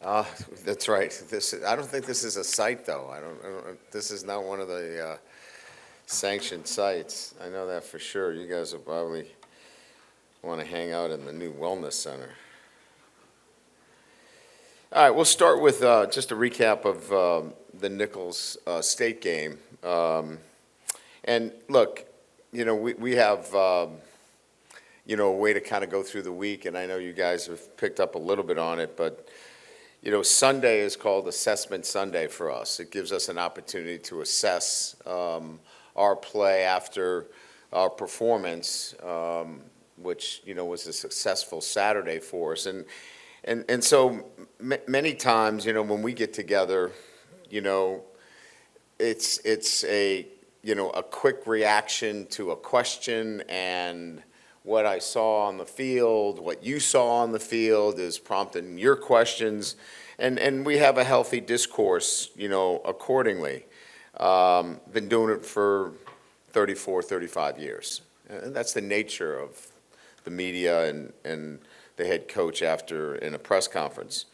Uh, that's right. I don't think this is a site, though. This is not one of the sanctioned sites. I know that for sure. You guys will probably want to hang out in the new wellness center. All right, we'll start with just a recap of the Nicholls State game. And look, we have a way to kind of go through the week, and I know you guys have picked up a little bit on it, but Sunday is called Assessment Sunday for us. It gives us an opportunity to assess our play after our performance, which was a successful Saturday for us, and so many times, when we get together, it's a quick reaction to a question, and what I saw on the field, what you saw on the field is prompting your questions, and we have a healthy discourse, accordingly. Been doing it for 34, 35 years. And that's the nature of the media and the head coach after in a press conference.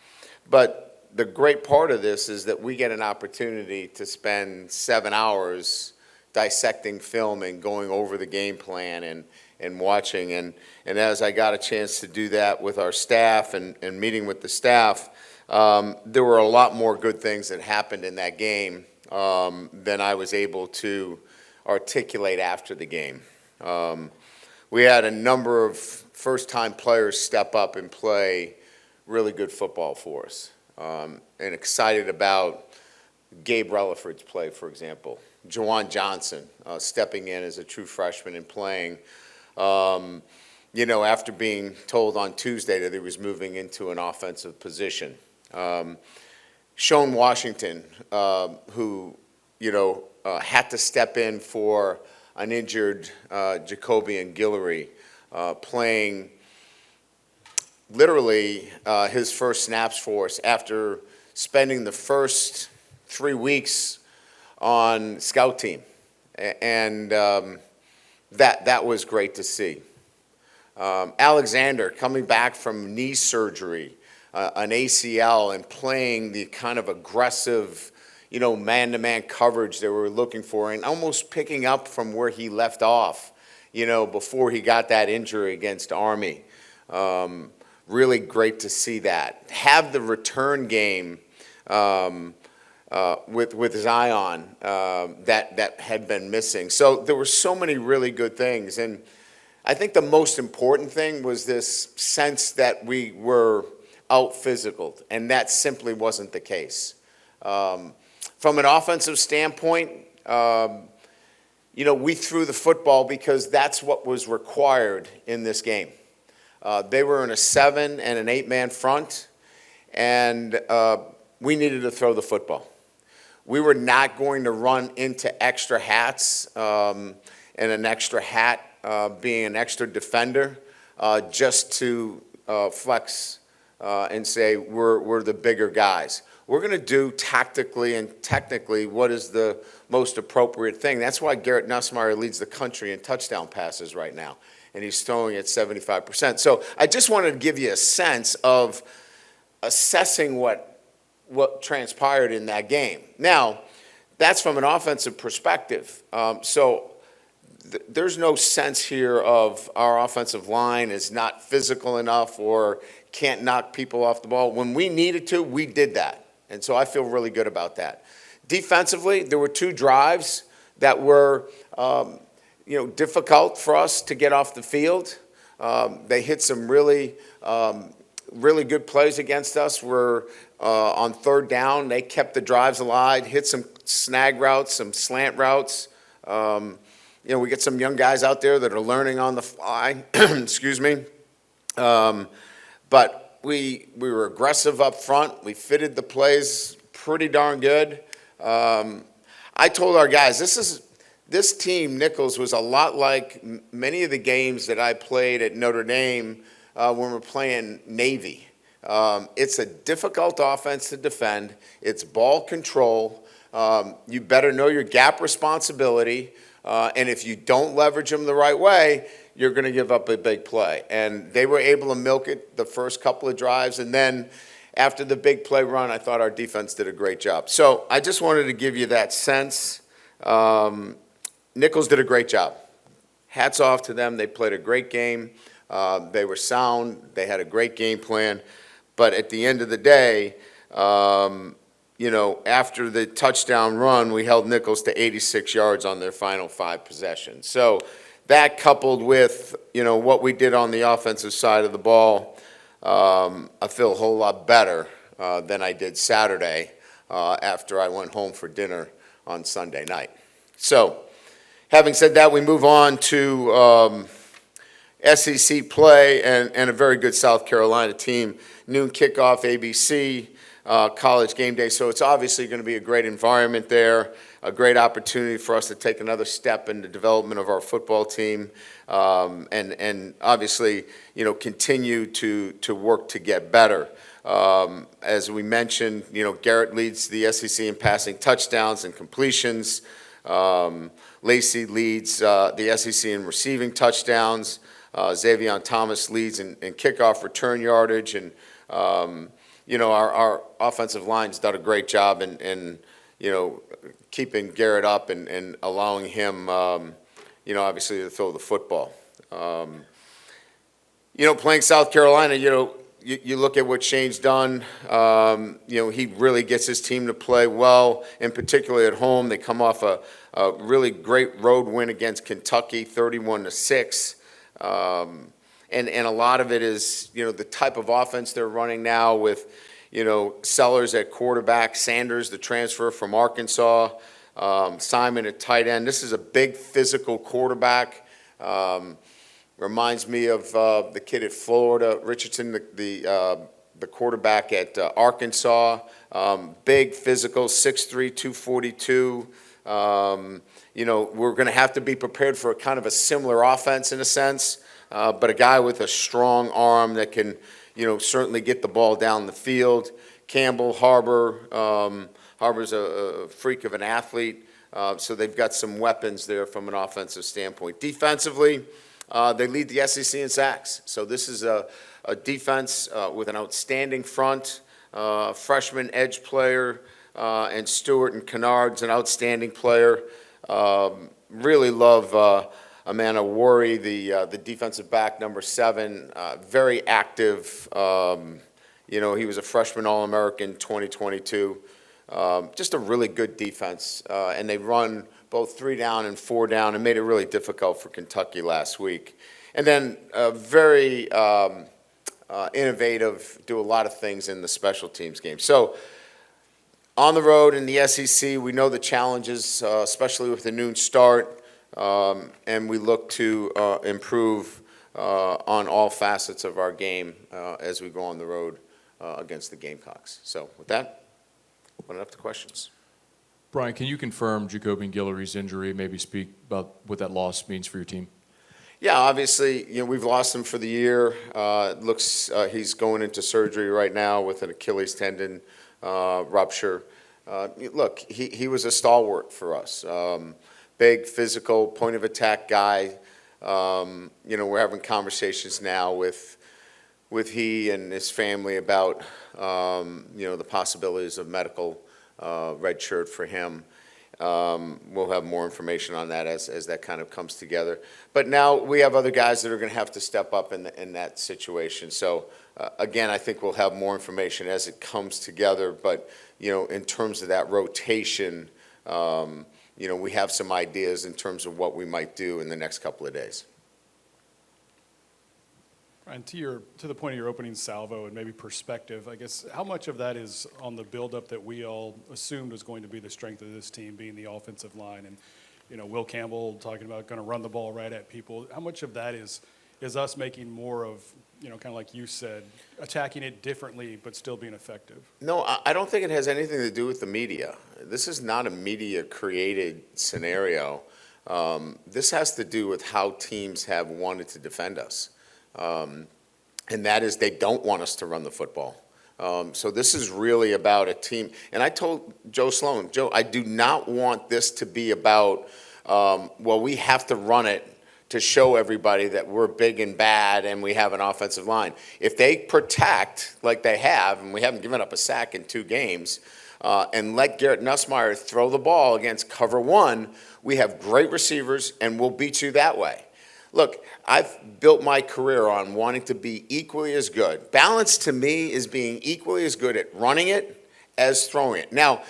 But the great part of this is that we get an opportunity to spend 7 hours dissecting film and going over the game plan and watching. And as I got a chance to do that with our staff and meeting with the staff, there were a lot more good things that happened in that game than I was able to articulate after the game. We had a number of first-time players step up and play really good football for us, and excited about Gabe Relaford's play, for example. Jawan Johnson stepping in as a true freshman and playing, after being told on Tuesday that he was moving into an offensive position. Sean Washington, who, had to step in for an injured Jacobian Guillory, playing literally his first snaps for us after spending the first 3 weeks on scout team. And that was great to see. Alexander coming back from knee surgery, an ACL, and playing the kind of aggressive, man-to-man coverage that we were looking for, and almost picking up from where he left off, before he got that injury against Army. Really great to see that. Have the return game with Zion that had been missing. So there were so many really good things, and I think the most important thing was this sense that we were out-physicaled, and that simply wasn't the case. From an offensive standpoint, we threw the football because that's what was required in this game. They were in a 7 and an 8-man front, and we needed to throw the football. We were not going to run into extra hats, and an extra hat being an extra defender, just to flex and say we're the bigger guys. We're going to do tactically and technically what is the most appropriate thing. That's why Garrett Nussmeier leads the country in touchdown passes right now, and he's throwing at 75%. So I just wanted to give you a sense of assessing what transpired in that game. Now, that's from an offensive perspective. There's no sense here of our offensive line is not physical enough or can't knock people off the ball. When we needed to, we did that. And so I feel really good about that. Defensively, there were 2 drives that were difficult for us to get off the field. They hit some really good plays against us. We're on 3rd down. They kept the drives alive, hit some snag routes, some slant routes. We get some young guys out there that are learning on the fly. Excuse me. But we were aggressive up front. We fitted the plays pretty darn good. I told our guys, this team, Nicholls, was a lot like many of the games that I played at Notre Dame when we're playing Navy. It's a difficult offense to defend. It's ball control. You better know your gap responsibility. And if you don't leverage them the right way, you're going to give up a big play. And they were able to milk it the first couple of drives. And then after the big play run, I thought our defense did a great job. So I just wanted to give you that sense. Nicholls did a great job. Hats off to them. They played a great game. They were sound. They had a great game plan. But at the end of the day, after the touchdown run, we held Nicholls to 86 yards on their final 5 possessions. So that coupled with, what we did on the offensive side of the ball, I feel a whole lot better than I did Saturday after I went home for dinner on Sunday night. So having said that, we move on to SEC play and a very good South Carolina team. Noon kickoff, ABC, College game day. So it's obviously going to be a great environment there, a great opportunity for us to take another step in the development of our football team, and obviously, continue to work to get better. As we mentioned, Garrett leads the SEC in passing touchdowns and completions. Lacey leads the SEC in receiving touchdowns. Xavier Thomas leads in kickoff return yardage, and our offensive line's done a great job in keeping Garrett up and allowing him, obviously to throw the football. Playing South Carolina, you look at what Shane's done. He really gets his team to play well, and particularly at home. They come off a really great road win against Kentucky, 31-6. And a lot of it is, the type of offense they're running now with, Sellers at quarterback, Sanders, the transfer from Arkansas, Simon at tight end. This is a big physical quarterback. Reminds me of the kid at Florida, Richardson, the quarterback at Arkansas. Big physical, 6'3", 242. We're going to have to be prepared for kind of a similar offense in a sense, but a guy with a strong arm that can, certainly get the ball down the field. Campbell, Harbor's a freak of an athlete, so they've got some weapons there from an offensive standpoint. Defensively, they lead the SEC in sacks, so this is a defense with an outstanding front, freshman edge player, and Stewart and Kennard's an outstanding player. Really love Amanda Worry, the defensive back, number 7, very active. He was a freshman All-American 2022. Just a really good defense, and they run both 3 down and 4 down, and made it really difficult for Kentucky last week. And then very innovative, do a lot of things in the special teams game. So on the road in the SEC, we know the challenges, especially with the noon start. And we look to improve on all facets of our game as we go on the road against the Gamecocks. So with that, open it up to questions. Brian, can you confirm Jacobian Guillory's injury, maybe speak about what that loss means for your team? Yeah, obviously, we've lost him for the year. It looks he's going into surgery right now with an Achilles tendon rupture. Look, he was a stalwart for us. Big, physical, point of attack guy. We're having conversations now with he and his family about, the possibilities of medical red shirt for him. We'll have more information on that as that kind of comes together. But now we have other guys that are going to have to step up in that situation. So, again, I think we'll have more information as it comes together. But, in terms of that rotation, we have some ideas in terms of what we might do in the next couple of days. And to the point of your opening salvo and maybe perspective, I guess, how much of that is on the buildup that we all assumed was going to be the strength of this team, being the offensive line, and Will Campbell talking about going to run the ball right at people? How much of that is us making more of, kind of like you said, attacking it differently but still being effective? No, I don't think it has anything to do with the media. This is not a media-created scenario. This has to do with how teams have wanted to defend us. And that is they don't want us to run the football. So this is really about a team. And I told Joe Sloan, Joe, I do not want this to be about, we have to run it to show everybody that we're big and bad and we have an offensive line. If they protect like they have, and we haven't given up a sack in 2 games, and let Garrett Nussmeier throw the ball against cover 1, we have great receivers and we'll beat you that way. Look, I've built my career on wanting to be equally as good. Balance to me is being equally as good at running it as throwing it. Now,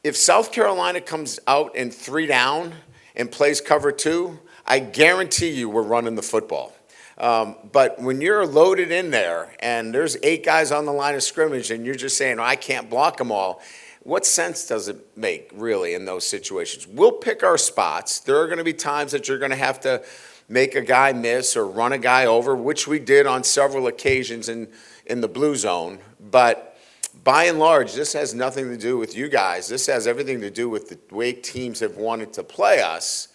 if South Carolina comes out in 3 down and plays cover 2, I guarantee you we're running the football. But when you're loaded in there and there's 8 guys on the line of scrimmage and you're just saying, oh, I can't block them all, what sense does it make really in those situations? We'll pick our spots. There are going to be times that you're going to have to make a guy miss or run a guy over, which we did on several occasions in the blue zone. But by and large, this has nothing to do with you guys. This has everything to do with the way teams have wanted to play us,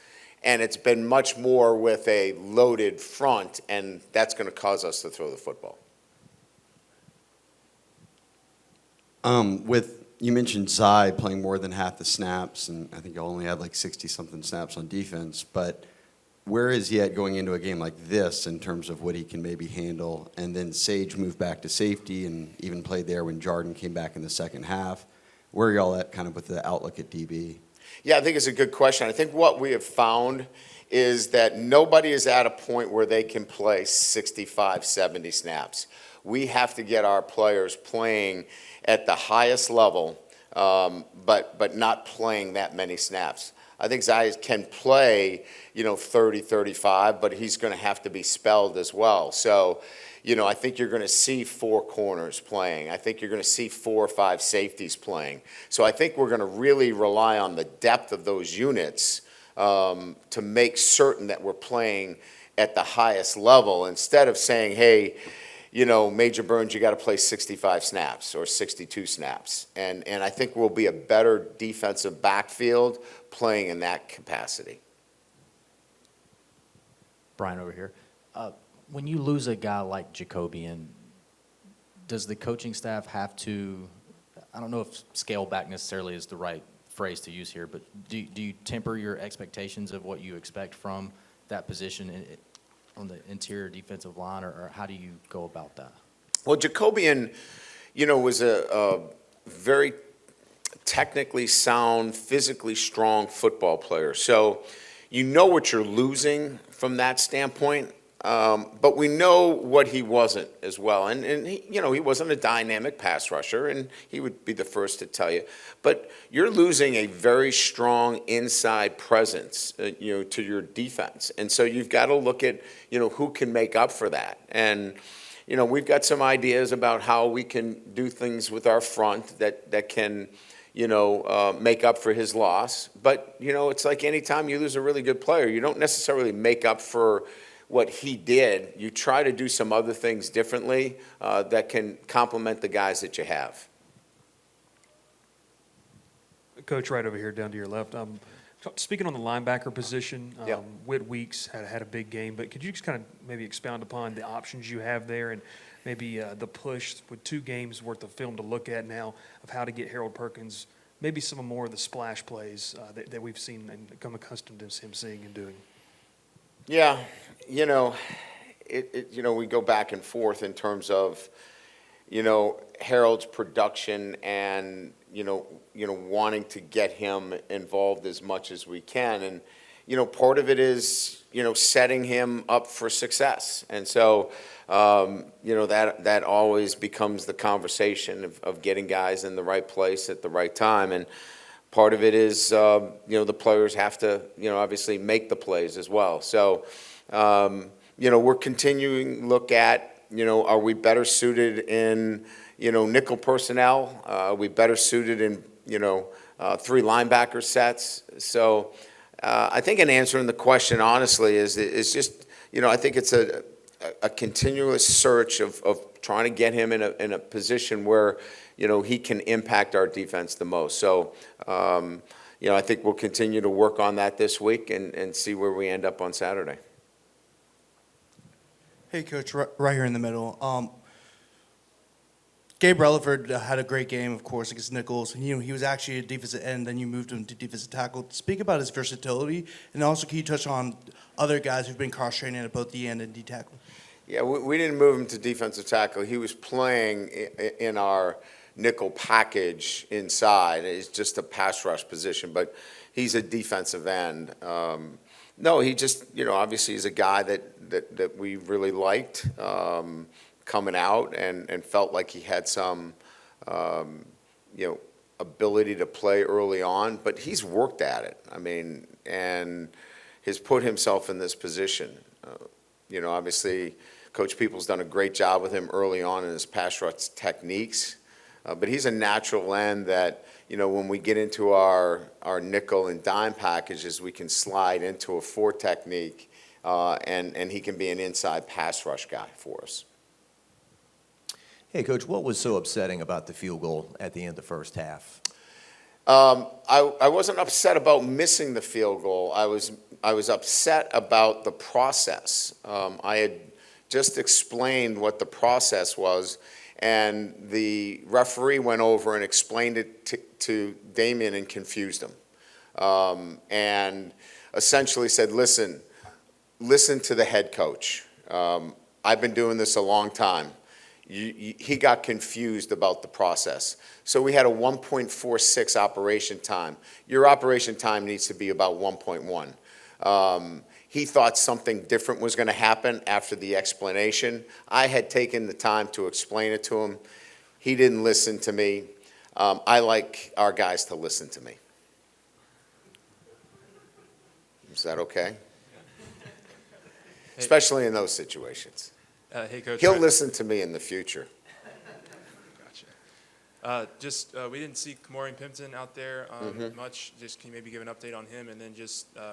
and it's been much more with a loaded front, and that's going to cause us to throw the football. You mentioned Zai playing more than half the snaps, and I think you only had like 60-something snaps on defense, but where is he at going into a game like this in terms of what he can maybe handle? And then Sage moved back to safety and even played there when Jordan came back in the second half. Where are y'all at kind of with the outlook at DB? Yeah, I think it's a good question. I think what we have found is that nobody is at a point where they can play 65, 70 snaps. We have to get our players playing at the highest level, but not playing that many snaps. I think Zai can play, 30, 35, but he's going to have to be spelled as well. So, I think you're going to see 4 corners playing. I think you're going to see 4 or 5 safeties playing. So I think we're going to really rely on the depth of those units to make certain that we're playing at the highest level instead of saying, hey, Major Burns, you got to play 65 snaps or 62 snaps. And I think we'll be a better defensive backfield playing in that capacity. Brian over here. When you lose a guy like Jacobian, does the coaching staff have to, I don't know if scale back necessarily is the right phrase to use here, but do you temper your expectations of what you expect from that position on the interior defensive line, or how do you go about that? Well, Jacobian, was a very technically sound, physically strong football player. So you know what you're losing from that standpoint, but we know what he wasn't as well. And he, he wasn't a dynamic pass rusher, and he would be the first to tell you. But you're losing a very strong inside presence, to your defense. And so you've got to look at, who can make up for that. And, we've got some ideas about how we can do things with our front that can, make up for his loss. But, it's like any time you lose a really good player, you don't necessarily make up for what he did. You try to do some other things differently that can complement the guys that you have. Coach, right over here, down to your left. Speaking on the linebacker position, Yeah. Whit Weeks had a big game, but could you just kind of maybe expound upon the options you have there and maybe the push with 2 games worth of film to look at now of how to get Harold Perkins, maybe some more of the splash plays that we've seen and become accustomed to him seeing and doing? Yeah, we go back and forth in terms of, Harold's production and, wanting to get him involved as much as we can. And, part of it is, setting him up for success. And so, that always becomes the conversation of getting guys in the right place at the right time. And part of it is, the players have to, obviously make the plays as well. So, we're continuing to look at, are we better suited in, nickel personnel? Are we better suited in, 3 linebacker sets? So I think in answering the question honestly is just, I think it's a continuous search of trying to get him in a position where, he can impact our defense the most. So, I think we'll continue to work on that this week and see where we end up on Saturday. Hey, Coach, right here in the middle. Gabe Relaford had a great game, of course, against Nicholls. And, he was actually a defensive end, then you moved him to defensive tackle. Speak about his versatility, and also can you touch on other guys who've been cross-training at both D end and D tackle? Yeah, we didn't move him to defensive tackle. He was playing in our nickel package inside. It's just a pass rush position, but he's a defensive end. No, he just, obviously he's a guy that we really liked coming out and felt like he had some, ability to play early on, but he's worked at it. I mean, and has put himself in this position. Obviously, Coach Peoples done a great job with him early on in his pass rush techniques, but he's a natural end that, when we get into our nickel and dime packages, we can slide into a 4 technique, and he can be an inside pass rush guy for us. Hey, Coach, what was so upsetting about the field goal at the end of the first half? I wasn't upset about missing the field goal. I was upset about the process. I had just explained what the process was, and the referee went over and explained it to Damien and confused him, and essentially said, listen to the head coach. I've been doing this a long time. He got confused about the process. So we had a 1.46 operation time. Your operation time needs to be about 1.1. He thought something different was going to happen after the explanation. I had taken the time to explain it to him. He didn't listen to me. I like our guys to listen to me. Is that okay? Especially in those situations. Hey, Coach. He'll listen to me in the future. Gotcha. We didn't see Kamori Pimpton out there much. Just can you maybe give an update on him? And then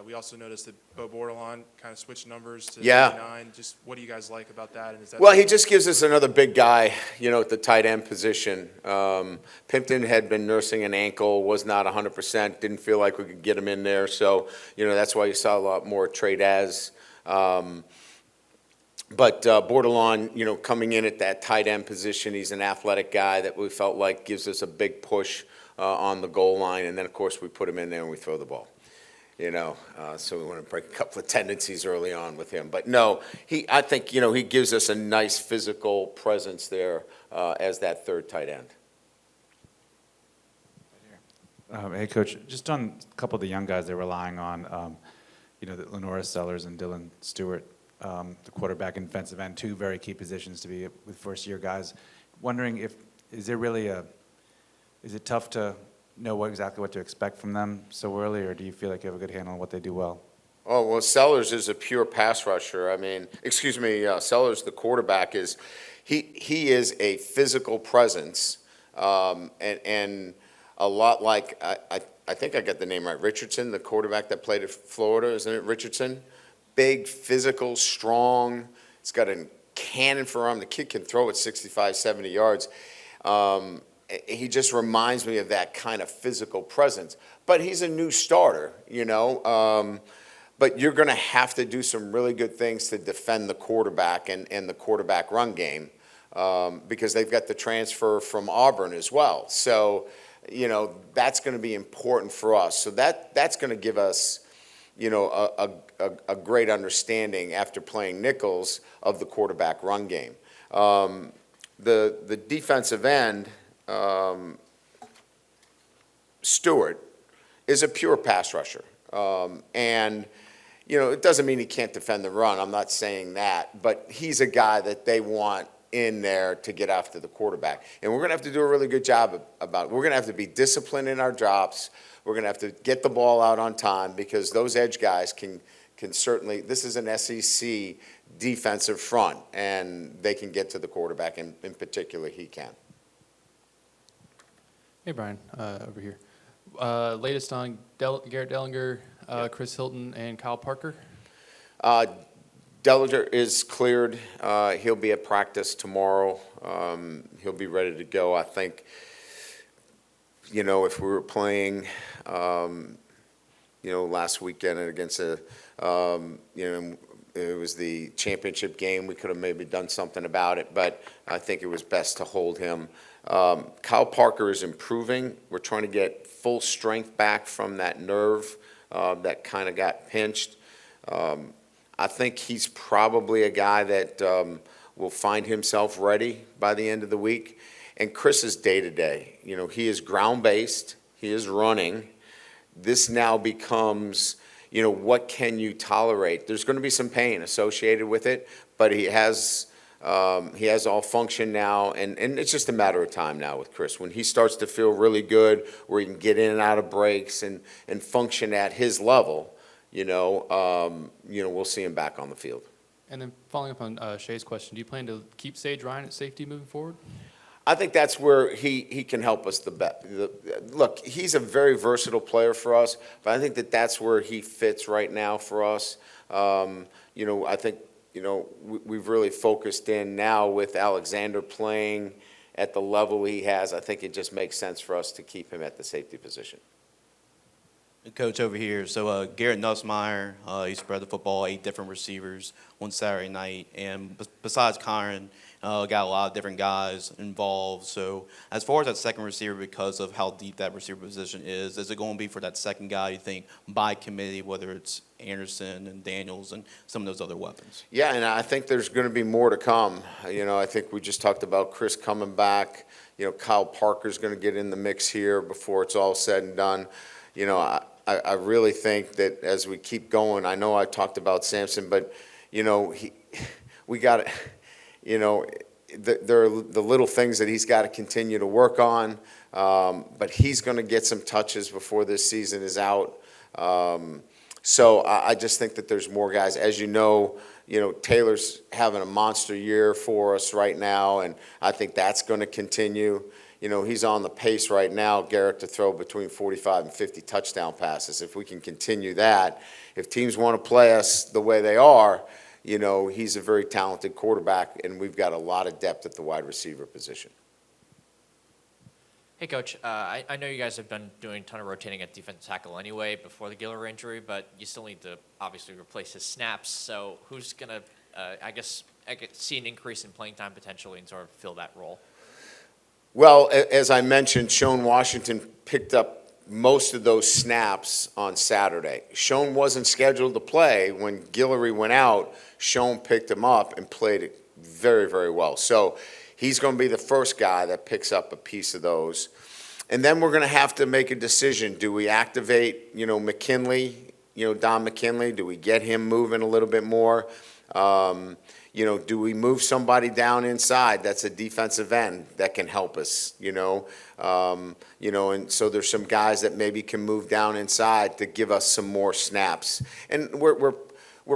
we also noticed that Bo Bordelon kind of switched numbers to 9. Just what do you guys like about that? And is that Well, he just gives us another big guy, at the tight end position. Pimpton had been nursing an ankle, was not 100%, didn't feel like we could get him in there. So, that's why you saw a lot more trade as. But Bordelon, coming in at that tight end position, he's an athletic guy that we felt like gives us a big push on the goal line. And then, of course, we put him in there and we throw the ball. So we want to break a couple of tendencies early on with him. But no, I think, he gives us a nice physical presence there as that third tight end. Hey, Coach, just on a couple of the young guys they're relying on, the Lenora Sellers and Dylan Stewart, the quarterback and defensive end, 2 very key positions to be with first-year guys. Wondering is it tough to know exactly what to expect from them so early, or do you feel like you have a good handle on what they do well? Oh, well, Sellers is a pure pass rusher. Sellers, the quarterback, he is a physical presence, and a lot like, I think I got the name right, Richardson, the quarterback that played at Florida, isn't it Richardson? Big, physical, strong. He's got a cannon for arm. The kid can throw it 65, 70 yards. He just reminds me of that kind of physical presence. But he's a new starter, But you're going to have to do some really good things to defend the quarterback and the quarterback run game because they've got the transfer from Auburn as well. So, that's going to be important for us. So that's going to give us, a great understanding after playing Nicholls of the quarterback run game. The defensive end, Stewart, is a pure pass rusher. And, it doesn't mean he can't defend the run. I'm not saying that. But he's a guy that they want in there to get after the quarterback. And we're going to have to do a really good job about it. We're going to have to be disciplined in our drops. We're going to have to get the ball out on time because those edge guys can certainly, this is an SEC defensive front, and they can get to the quarterback, and in particular, he can. Hey, Brian, over here. Latest on Garrett Dellinger, Chris Hilton, and Kyle Parker? Dellinger is cleared. He'll be at practice tomorrow. He'll be ready to go. I think, if we were playing, last weekend against it was the championship game, we could have maybe done something about it, but I think it was best to hold him. Kyle Parker is improving. We're trying to get full strength back from that nerve that kind of got pinched. I think he's probably a guy that will find himself ready by the end of the week. And Chris is day-to-day. You know, he is ground-based. He is running. This now becomes, you know, what can you tolerate? There's going to be some pain associated with it, but he has all function now, and it's just a matter of time now with Chris. When he starts to feel really good, where he can get in and out of breaks and function at his level, you know, we'll see him back on the field. And then following up on Shay's question, do you plan to keep Sage Ryan at safety moving forward? I think that's where he can help us the best. Look, he's a very versatile player for us, but I think that's where he fits right now for us. You know, I think, you know, we've really focused in now with Alexander playing at the level he has. I think it just makes sense for us to keep him at the safety position. Coach over here. So Garrett Nussmeier, he spread the football 8 different receivers one Saturday night, and besides Kyron, got a lot of different guys involved. So as far as that second receiver, because of how deep that receiver position is it going to be for that second guy, you think, by committee, whether it's Anderson and Daniels and some of those other weapons? Yeah, and I think there's going to be more to come. You know, I think we just talked about Chris coming back. You know, Kyle Parker's going to get in the mix here before it's all said and done. You know, I really think that as we keep going, I know I talked about Sampson, but, you know, we got to, you know, there are the little things that he's got to continue to work on, but he's going to get some touches before this season is out. So I just think that there's more guys. As you know, Taylor's having a monster year for us right now, and I think that's going to continue. You know, he's on the pace right now, Garrett, to throw between 45 and 50 touchdown passes. If we can continue that, if teams want to play us the way they are, you know, he's a very talented quarterback, and we've got a lot of depth at the wide receiver position. Hey, Coach. I know you guys have been doing a ton of rotating at defensive tackle anyway before the Giller injury, but you still need to obviously replace his snaps. So who's going to, I guess, see an increase in playing time potentially and sort of fill that role? Well, as I mentioned, Shone Washington picked up most of those snaps on Saturday. Shone wasn't scheduled to play. When Guillory went out, Shone picked him up and played it very, very well. So he's going to be the first guy that picks up a piece of those. And then we're going to have to make a decision. Do we activate, McKinley, Don McKinley? Do we get him moving a little bit more? Do we move somebody down inside that's a defensive end that can help us, and so there's some guys that maybe can move down inside to give us some more snaps. And we're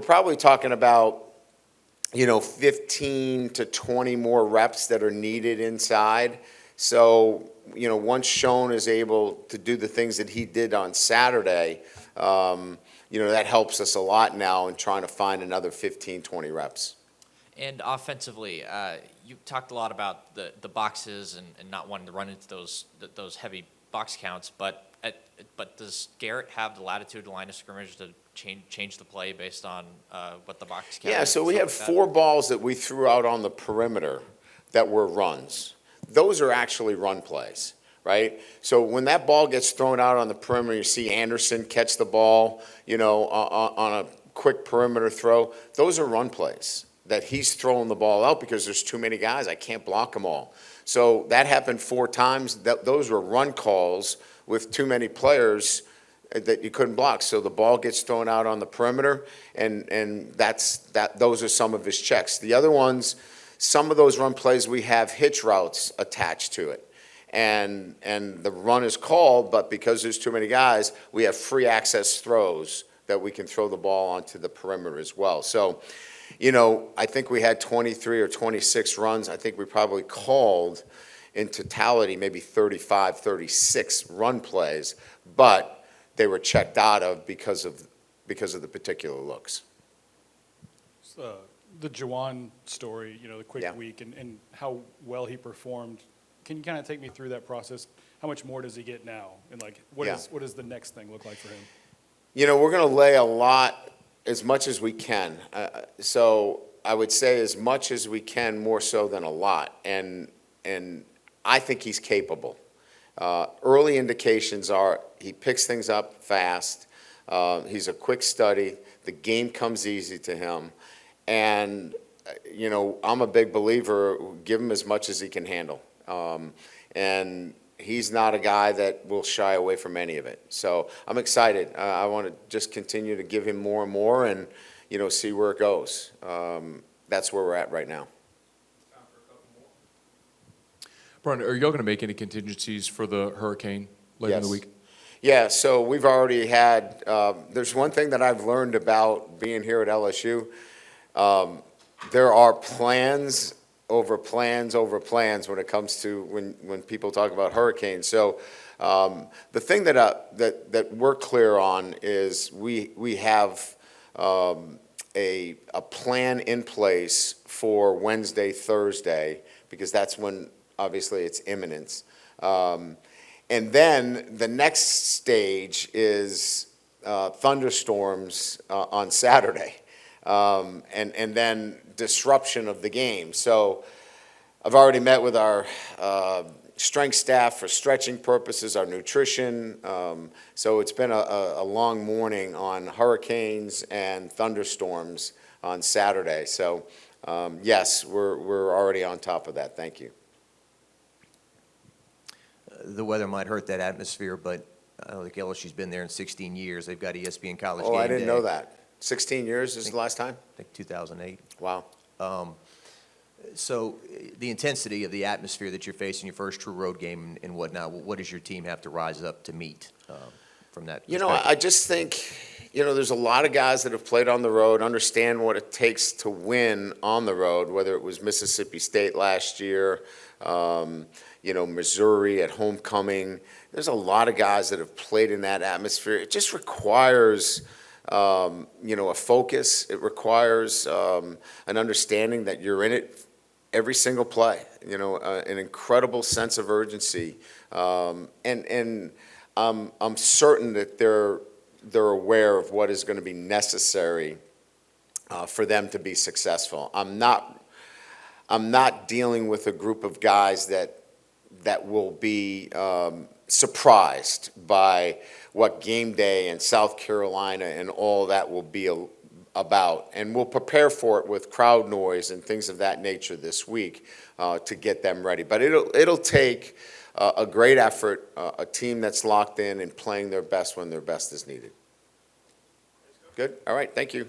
probably talking about, 15 to 20 more reps that are needed inside. So, once Shone is able to do the things that he did on Saturday, that helps us a lot now in trying to find another 15, 20 reps. And offensively, you talked a lot about the boxes and not wanting to run into those heavy box counts, but does Garrett have the latitude to line of scrimmage to change the play based on what the box count is? Yeah, so we have 4 balls that we threw out on the perimeter that were runs. Those are actually run plays, right? So when that ball gets thrown out on the perimeter, you see Anderson catch the ball, on a quick perimeter throw. Those are run plays that he's throwing the ball out because there's too many guys. I can't block them all. So that happened 4 times. Those were run calls with too many players that you couldn't block. So the ball gets thrown out on the perimeter, and those are some of his checks. The other ones, some of those run plays, we have hitch routes attached to it. And the run is called, but because there's too many guys, we have free access throws that we can throw the ball onto the perimeter as well. So, I think we had 23 or 26 runs. I think we probably called in totality maybe 35, 36 run plays, but they were checked out of because of the particular looks. The Juwan story, the quick week and how well he performed. Can you kind of take me through that process? How much more does he get now? And what does the next thing look like for him? We're going to lay a lot, as much as we can. So I would say as much as we can, more so than a lot. And I think he's capable. Early indications are he picks things up fast. He's a quick study. The game comes easy to him. And, I'm a big believer, give him as much as he can handle. And he's not a guy that will shy away from any of it. So I'm excited. I want to just continue to give him more and more and, see where it goes. That's where we're at right now. Brian, are y'all going to make any contingencies for the hurricane later in the Yes. week? Yeah, so we've already had, there's one thing that I've learned about being here at LSU. There are plans over plans over plans when it comes to when people talk about hurricanes. So the thing that we're clear on is we have a plan in place for Wednesday, Thursday, because that's when obviously it's imminent. And then the next stage is thunderstorms on Saturday, and then disruption of the game. So I've already met with our strength staff for stretching purposes, our nutrition. So it's been a long morning on hurricanes and thunderstorms on Saturday. So yes, we're already on top of that. Thank you. The weather might hurt that atmosphere, but I don't think LSU's been there in 16 years. They've got ESPN College Game Oh, Day. I didn't know that. 16 years is the last time? I think 2008. Wow. So the intensity of the atmosphere that you're facing your first true road game and whatnot, what does your team have to rise up to meet from that perspective? I just think, there's a lot of guys that have played on the road, understand what it takes to win on the road, whether it was Mississippi State last year, Missouri at homecoming. There's a lot of guys that have played in that atmosphere. It just requires, a focus. It requires an understanding that you're in it every single play, an incredible sense of urgency. And I'm certain that they're aware of what is going to be necessary for them to be successful. I'm not dealing with a group of guys that will be surprised by what game day and South Carolina and all that will be about. And we'll prepare for it with crowd noise and things of that nature this week to get them ready. But it'll take a great effort, a team that's locked in and playing their best when their best is needed. Good? All right, thank you.